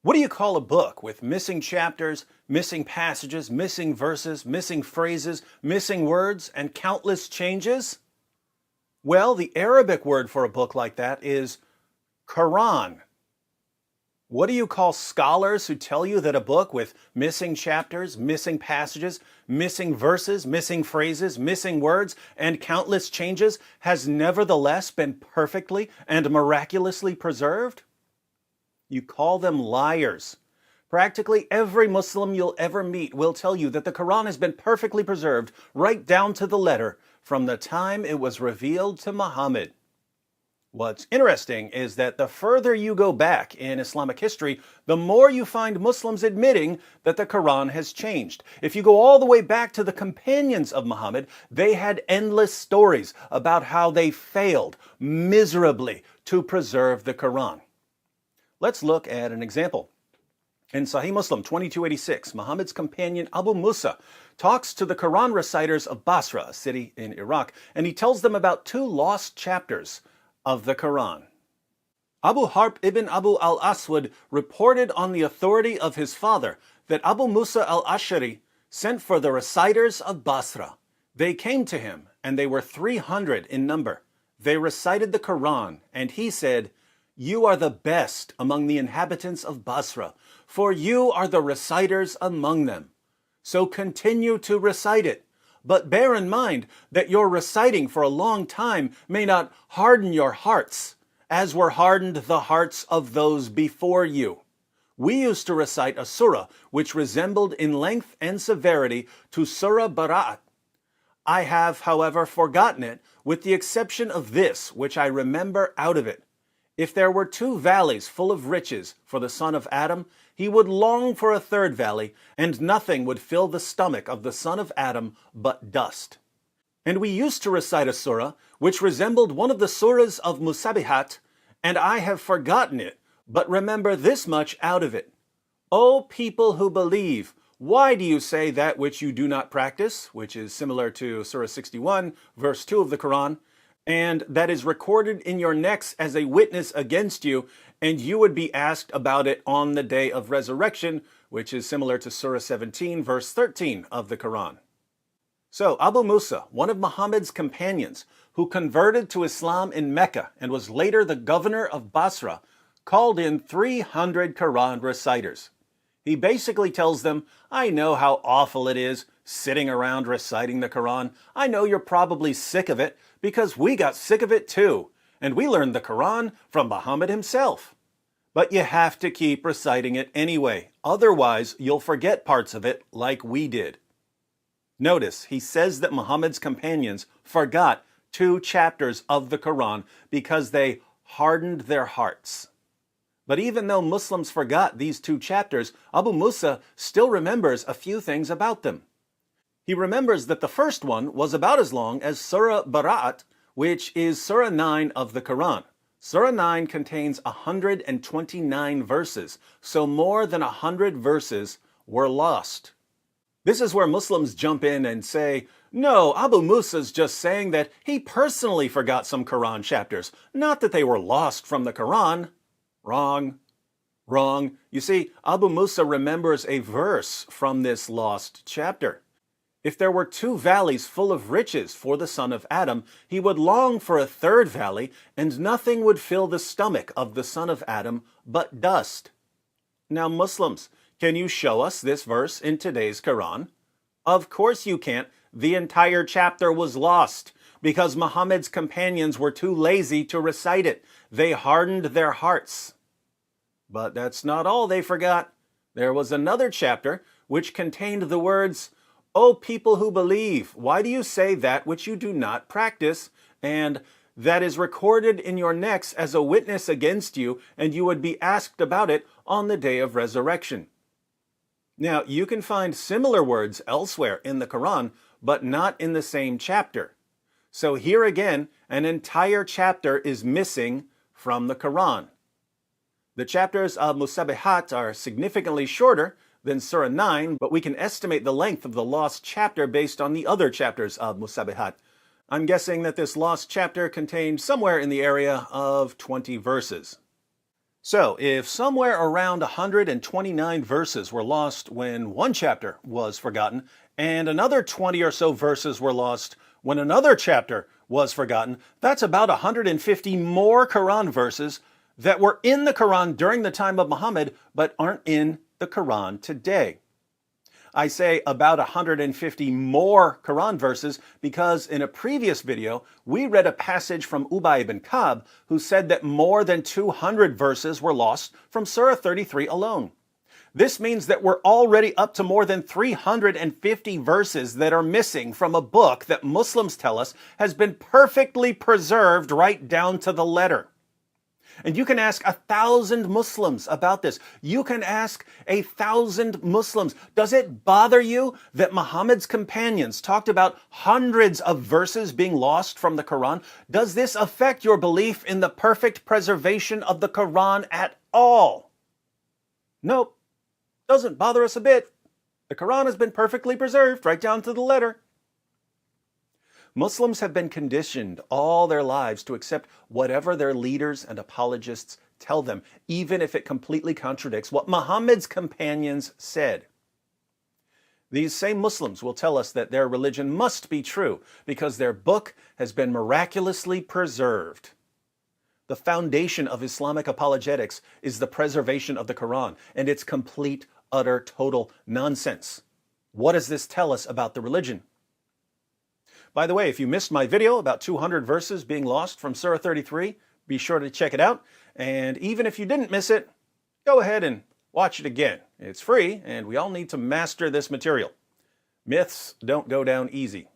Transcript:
What do you call a book with missing chapters, missing passages, missing verses, missing phrases, missing words, and countless changes? Well, the Arabic word for a book like that is Quran. What do you call scholars who tell you that a book with missing chapters, missing passages, missing verses, missing phrases, missing words, and countless changes has nevertheless been perfectly and miraculously preserved? You call them liars. Practically every Muslim you'll ever meet will tell you that the Quran has been perfectly preserved right down to the letter from the time it was revealed to Muhammad. What's interesting is that the further you go back in Islamic history, the more you find Muslims admitting that the Quran has changed. If you go all the way back to the companions of Muhammad, they had endless stories about how they failed miserably to preserve the Quran. Let's look at an example. In Sahih Muslim 2286, Muhammad's companion Abu Musa talks to the Quran reciters of Basra, a city in Iraq, and he tells them about two lost chapters of the Quran. Abu Harb ibn Abu al-Aswad reported on the authority of his father that Abu Musa al-Ash'ari sent for the reciters of Basra. They came to him, and they were 300 in number. They recited the Quran, and he said, "You are the best among the inhabitants of Basra, for you are the reciters among them. So continue to recite it. But bear in mind that your reciting for a long time may not harden your hearts, as were hardened the hearts of those before you. We used to recite a surah which resembled in length and severity to Surah Bara'at. I have, however, forgotten it, with the exception of this, which I remember out of it. If there were two valleys full of riches for the son of Adam, he would long for a third valley, and nothing would fill the stomach of the son of Adam but dust. And we used to recite a surah which resembled one of the surahs of Musabihat, and I have forgotten it, but remember this much out of it. O people who believe, why do you say that which you do not practice?" which is similar to Surah 61, verse 2 of the Quran, "and that is recorded in your necks as a witness against you, and you would be asked about it on the day of resurrection," which is similar to Surah 17, verse 13 of the Quran. So Abu Musa, one of Muhammad's companions, who converted to Islam in Mecca and was later the governor of Basra, called in 300 Quran reciters. He basically tells them, "I know how awful it is sitting around reciting the Quran. I know you're probably sick of it, because we got sick of it too, and we learned the Quran from Muhammad himself. But you have to keep reciting it anyway, otherwise you'll forget parts of it like we did." Notice, he says that Muhammad's companions forgot 2 chapters of the Quran because they hardened their hearts. But even though Muslims forgot these 2 chapters, Abu Musa still remembers a few things about them. He remembers that the first one was about as long as Surah Bara'at, which is Surah 9 of the Quran. Surah 9 contains 129 verses, so more than 100 verses were lost. This is where Muslims jump in and say, "No, Abu Musa's just saying that he personally forgot some Quran chapters, not that they were lost from the Quran." Wrong. Wrong. You see, Abu Musa remembers a verse from this lost chapter. If there were 2 valleys full of riches for the son of Adam, he would long for a third valley, and nothing would fill the stomach of the son of Adam but dust. Now, Muslims, can you show us this verse in today's Quran? Of course you can't. The entire chapter was lost because Muhammad's companions were too lazy to recite it. They hardened their hearts. But that's not all they forgot. There was another chapter which contained the words, "O people who believe, why do you say that which you do not practice? And that is recorded in your necks as a witness against you, and you would be asked about it on the day of resurrection." Now, you can find similar words elsewhere in the Quran, but not in the same chapter. So here again, an entire chapter is missing from the Quran. The chapters of Musabihat are significantly shorter than Surah 9, but we can estimate the length of the lost chapter based on the other chapters of Musabihat. I'm guessing that this lost chapter contained somewhere in the area of 20 verses. So, if somewhere around 129 verses were lost when one chapter was forgotten, and another 20 or so verses were lost when another chapter was forgotten, that's about 150 more Quran verses that were in the Quran during the time of Muhammad but aren't in the Quran today. I say about 150 more Quran verses because in a previous video, we read a passage from Ubay ibn Ka'b who said that more than 200 verses were lost from Surah 33 alone. This means that we're already up to more than 350 verses that are missing from a book that Muslims tell us has been perfectly preserved right down to the letter. And you can ask 1,000 Muslims about this. You can ask 1,000 Muslims. Does it bother you that Muhammad's companions talked about hundreds of verses being lost from the Quran? Does this affect your belief in the perfect preservation of the Quran at all? Nope. Doesn't bother us a bit. The Quran has been perfectly preserved right down to the letter. Muslims have been conditioned all their lives to accept whatever their leaders and apologists tell them, even if it completely contradicts what Muhammad's companions said. These same Muslims will tell us that their religion must be true because their book has been miraculously preserved. The foundation of Islamic apologetics is the preservation of the Quran, and it's complete, utter, total nonsense. What does this tell us about the religion? By the way, if you missed my video about 200 verses being lost from Surah 33, be sure to check it out. And even if you didn't miss it, go ahead and watch it again. It's free, and we all need to master this material. Myths don't go down easy.